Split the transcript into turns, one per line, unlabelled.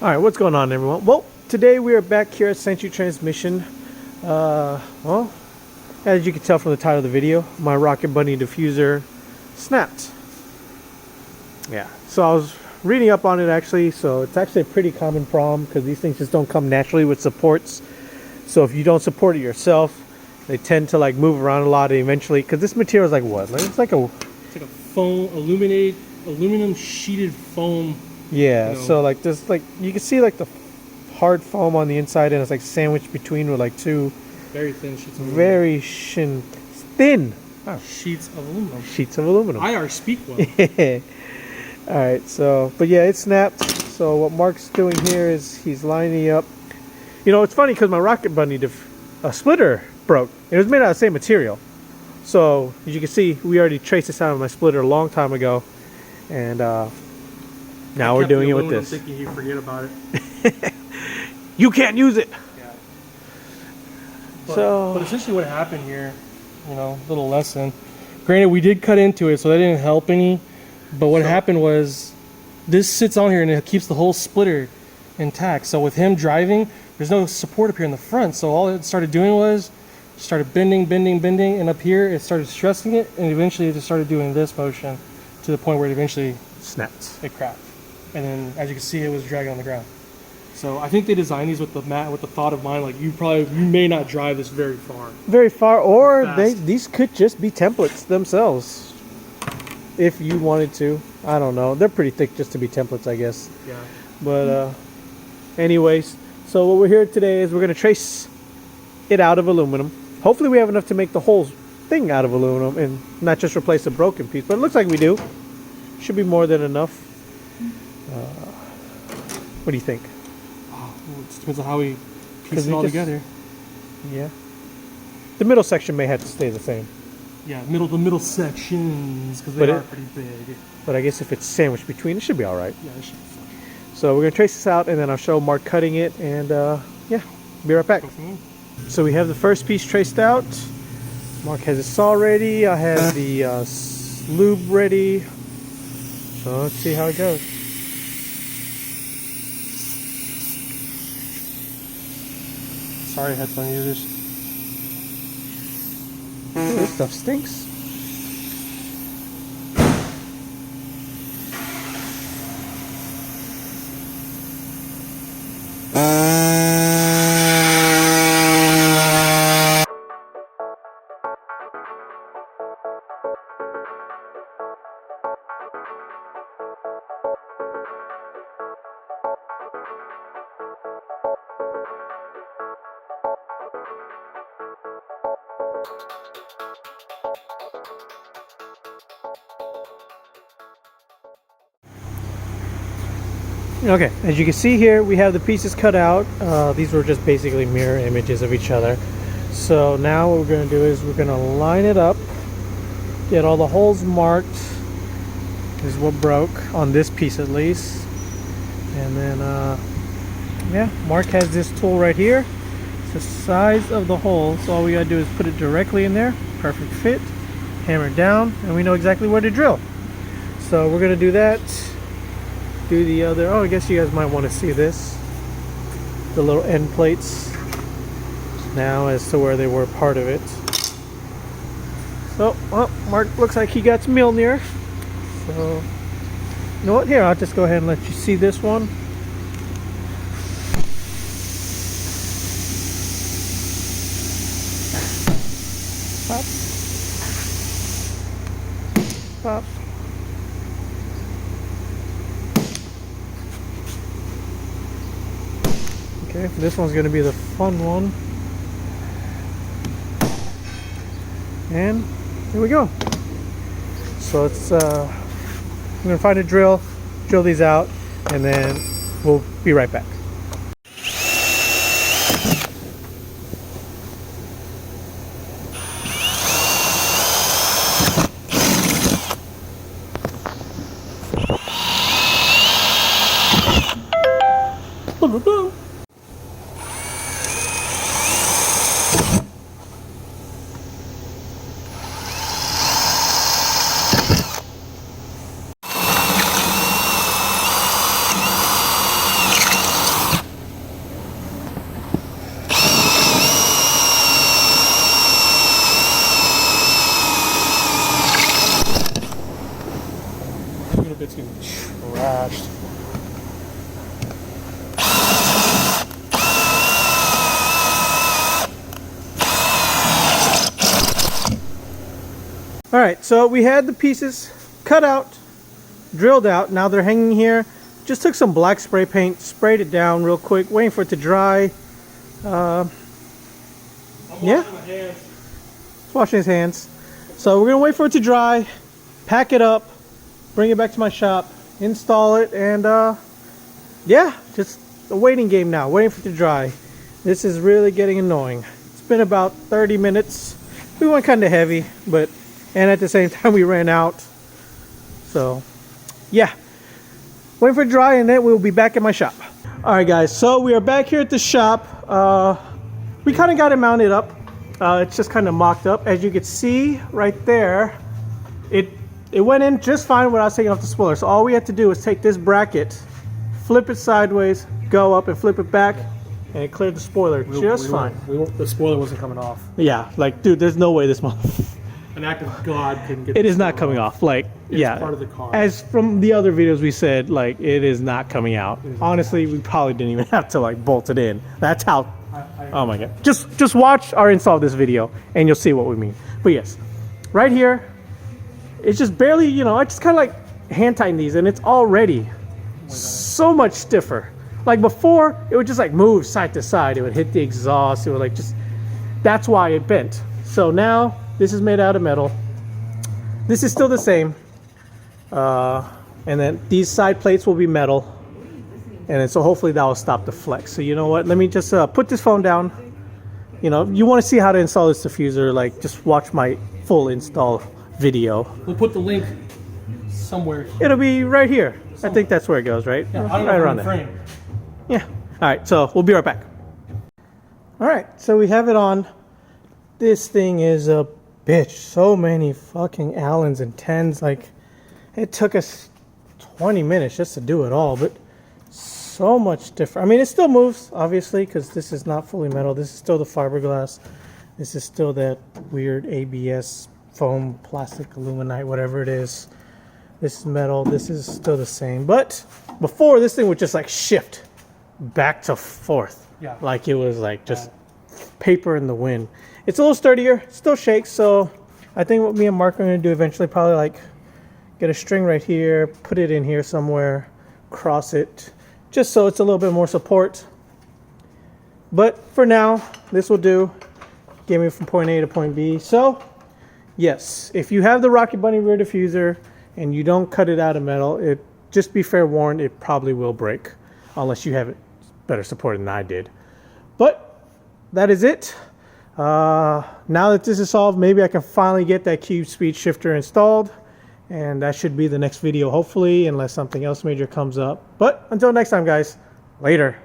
Alright, what's going on, everyone? Well, today we are back here at Century Transmission. Well, as you can tell from the title of the video, my Rocket Bunny diffuser snapped. Yeah, so I was reading up on it actually, so it's actually a pretty common problem because these things just don't come naturally with supports. So if you don't support it yourself, they tend to like move around a lot and eventually, because this material is like what? It's like a
foam, aluminum sheeted foam.
Yeah,
you know.
So like this, like you can see like the hard foam on the inside, and it's like sandwiched between with like two
very thin sheets of
very thin
sheets of aluminum.
Sheets of aluminum.
IR speak well.
All right, so but yeah, it snapped. So what Mark's doing here is he's lining up. You know, it's funny because my Rocket Bunny splitter broke. It was made out of the same material. So as you can see, we already traced this out of my splitter a long time ago, and now we're doing it with this.
I'm thinking you forget about it.
You can't use it.
Yeah.
But
essentially what happened here, you know, little lesson. Granted, we did cut into it, so that didn't help any. But what happened was, this sits on here and it keeps the whole splitter intact. So with him driving, there's no support up here in the front. So all it started doing was, started bending, and up here it started stressing it, and eventually it just started doing this motion to the point where it eventually
snapped.
It cracked. And then, as you can see, it was dragging on the ground. So I think they designed these with the thought of mind, like you may not drive this very far. Or
these could just be templates themselves, if you wanted to. I don't know. They're pretty thick just to be templates, I guess.
Yeah.
But anyways, so what we're here today is we're gonna trace it out of aluminum. Hopefully, we have enough to make the whole thing out of aluminum and not just replace a broken piece. But it looks like we do. Should be more than enough. What do you think?
Oh, it depends on how we piece it all together.
Yeah. The middle section may have to stay the same.
Yeah, the middle sections, because they are pretty big.
But I guess if it's sandwiched between, it should be all right.
Yeah, it should be fine.
So we're going to trace this out, and then I'll show Mark cutting it, and yeah, be right back. So we have the first piece traced out. Mark has his saw ready. I have the lube ready. So let's see how it goes.
Sorry, headphone users.
Ooh, this stuff stinks. Okay, as you can see here, we have the pieces cut out. These were just basically mirror images of each other. So now what we're going to do is we're going to line it up, get all the holes marked. This is what broke on this piece at least. And then, yeah, Mark has this tool right here. It's the size of the hole, so all we got to do is put it directly in there. Perfect fit. Hammer it down, and we know exactly where to drill. So we're going to do that. Do the other, I guess you guys might want to see this, the little end plates now as to where they were part of it. So, well, Mark looks like he got some Milner. So, you know what, here, I'll just go ahead and let you see this one. Pop. Pop. Okay, this one's going to be the fun one. And here we go. So it's I'm going to find a drill these out, and then we'll be right back.
it's gonna be trashed.
All right, so we had the pieces cut out, drilled out. Now they're hanging here. Just took some black spray paint, sprayed it down real quick, waiting for it to dry. Yeah, he's washing his hands. So we're gonna wait for it to dry, pack it up, bring it back to my shop, install it, and yeah, just a waiting game now, waiting for it to dry. This is really getting annoying. It's been about 30 minutes. We went kind of heavy, but and at the same time we ran out. So yeah, waiting for it to dry, and then we'll be back at my shop. All right guys, so we are back here at the shop. We kind of got it mounted up. It's just kind of mocked up. As you can see right there, it went in just fine without taking off the spoiler. So all we had to do was take this bracket, flip it sideways, go up and flip it back, and it cleared the spoiler just fine.
The spoiler wasn't coming off.
Yeah, like dude, there's no way this
An act of God couldn't get
it is not coming off. Like,
it's
yeah,
part of the car.
as from the other videos we said, like, it is not coming out. Honestly, we probably didn't even have to like bolt it in. That's how. Oh my god. Just watch our install of this video and you'll see what we mean. But yes, right here, it's just barely, you know, I just kind of like hand tighten these and it's already so much stiffer. Like before, it would just like move side to side. It would hit the exhaust. It would like just, that's why it bent. So now this is made out of metal. This is still the same. And then these side plates will be metal. And then so hopefully that will stop the flex. So you know what? Let me just put this phone down. You know, you want to see how to install this diffuser, like just watch my full install video.
We'll put the link somewhere.
It'll be right here. I think that's where it goes, right?
Yeah,
right around there.
frame.
Yeah. All right, so we'll be right back. All right, so we have it on. This thing is a bitch. So many fucking Allens and 10s. Like, it took us 20 minutes just to do it all, but so much different. I mean, it still moves, obviously, because this is not fully metal. This is still the fiberglass. This is still that weird ABS foam, plastic, aluminite, whatever it is. This is metal. This is still the same. But before, this thing would just like shift back to forth.
Yeah.
Like it was like just paper in the wind. It's a little sturdier. Still shakes. So I think what me and Mark are going to do eventually, probably like get a string right here, put it in here somewhere, cross it, just so it's a little bit more support. But for now, this will do. Get me from point A to point B. So yes, if you have the Rocket Bunny Rear Diffuser and you don't cut it out of metal, just be fair warned, it probably will break unless you have it better supported than I did. But that is it. Now that this is solved, maybe I can finally get that cube speed shifter installed, and that should be the next video, hopefully, unless something else major comes up. But until next time, guys, later.